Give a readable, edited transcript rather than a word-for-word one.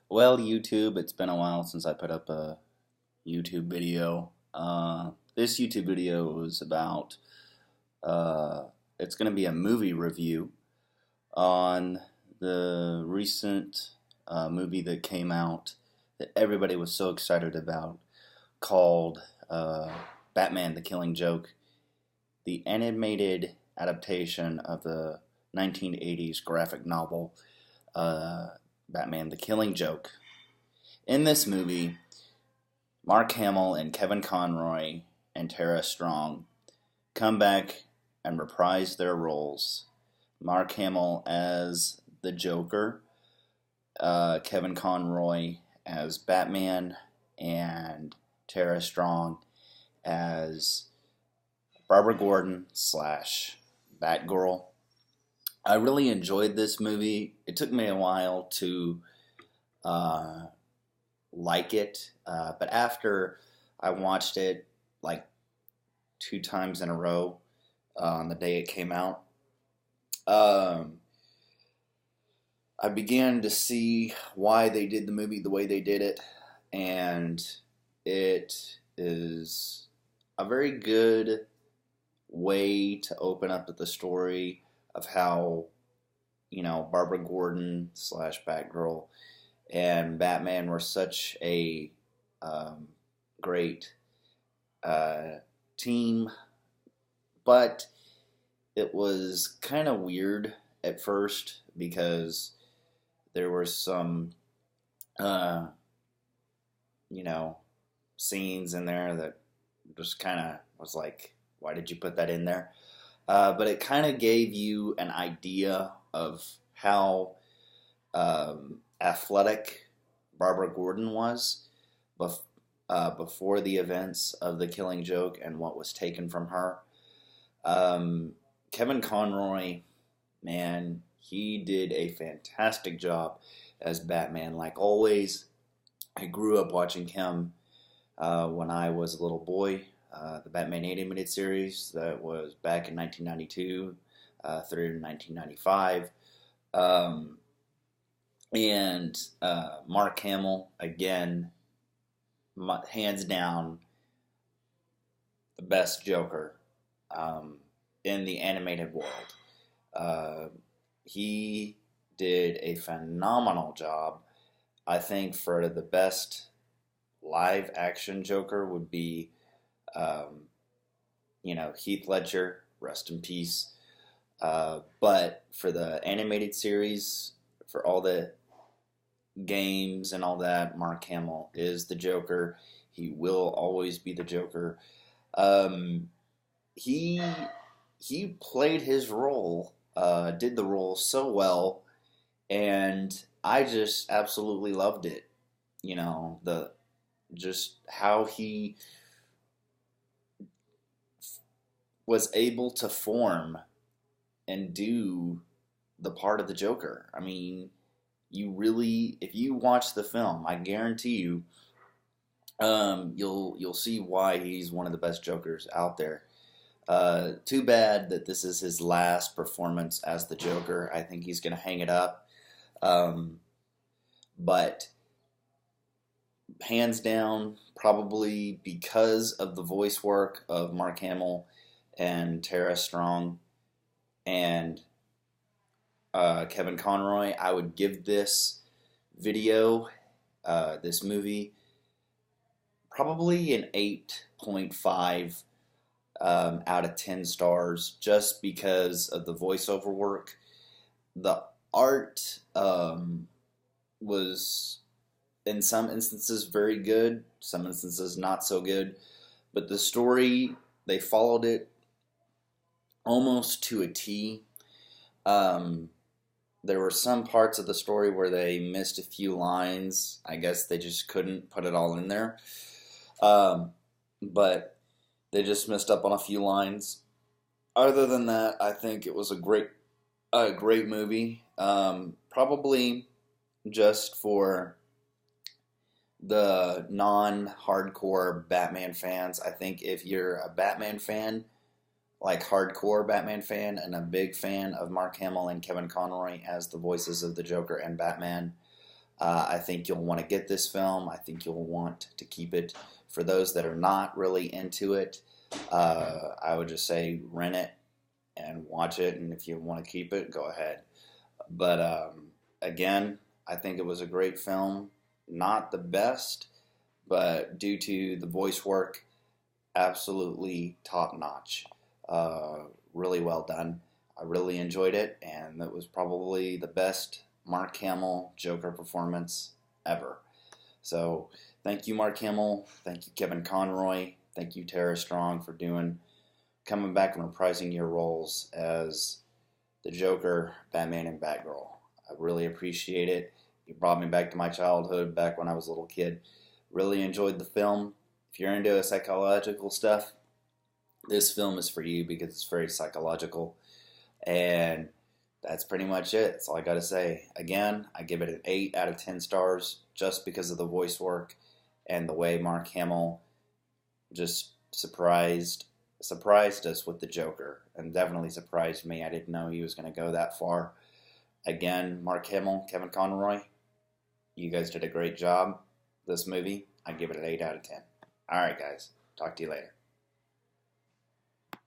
Well, YouTube, it's been a while since I put up a YouTube video. This YouTube video is about, uh, it's going to be a movie review on the recent movie that came out that everybody was so excited about called Batman the Killing Joke, the animated adaptation of the 1980s graphic novel uh, Batman the Killing Joke. In this movie, Mark Hamill and Kevin Conroy and Tara Strong come back and reprise their roles. Mark Hamill as the Joker, Kevin Conroy as Batman, and Tara Strong as Barbara Gordon slash Batgirl. I really enjoyed this movie. It took me a while to uh, like it, but after I watched it like two times in a row on the day it came out, um, I began to see why they did the movie the way they did it, and it is a very good way to open up the story of how Barbara Gordon slash Batgirl and Batman were such a um, great uh, team, but it was kind of weird at first because there were some, uh, you know, scenes in there that just kind of was like, why did you put that in there? But it kind of gave you an idea of how athletic Barbara Gordon was bef- before the events of the Killing Joke and what was taken from her. Um, Kevin Conroy, man, he did a fantastic job as Batman. Like always, I grew up watching him when I was a little boy. The Batman animated series that was back in 1992 through 1995. Um, and Mark Hamill, again, hands down, the best Joker um, in the animated world. Uh, he did a phenomenal job. I think for the best live action Joker would be, um, Heath Ledger, rest in peace. But for the animated series, for all the games and all that, Mark Hamill is the Joker. He will always be the Joker. Um, he he played his role, did the role so well, and I just absolutely loved it. The just how he was able to form and do the part of the Joker. I mean, you really, if you watch the film, I guarantee you, you'll see why he's one of the best Jokers out there. Too bad that this is his last performance as the Joker. I think he's gonna hang it up. Um, but hands down, probably because of the voice work of Mark Hamill and Tara Strong and Kevin Conroy, I would give this video, this movie, probably an 8.5 out of 10 stars just because of the voiceover work. The art was, in some instances, very good, some instances, not so good. But the story, they followed it almost to a T. Um, there were some parts of the story where they missed a few lines. I guess they just couldn't put it all in there. But they just messed up on a few lines. Other than that, I think it was a great movie. Probably just for the non-hardcore Batman fans. I think if you're a Batman fan, like hardcore Batman fan, and a big fan of Mark Hamill and Kevin Conroy as the voices of the Joker and Batman, I think you'll want to get this film. I think you'll want to keep it. For those that are not really into it, I would just say rent it and watch it. And if you want to keep it, go ahead. But again, I think it was a great film. Not the best, but due to the voice work, absolutely top notch. Really well done. I really enjoyed it, and it was probably the best Mark Hamill Joker performance ever. So thank you, Mark Hamill. Thank you, Kevin Conroy. Thank you, Tara Strong, for coming back and reprising your roles as the Joker, Batman, and Batgirl. I really appreciate it. You brought me back to my childhood, back when I was a little kid. Really enjoyed the film. If you're into psychological stuff, this film is for you because it's very psychological. And that's pretty much it. That's all I got to say. Again, I give it an 8 out of 10 stars just because of the voice work and the way Mark Hamill just surprised us with the Joker, and definitely surprised me. I didn't know he was going to go that far. Again, Mark Hamill, Kevin Conroy, you guys did a great job. This movie, I give it an 8 out of 10. All right, guys. Talk to you later.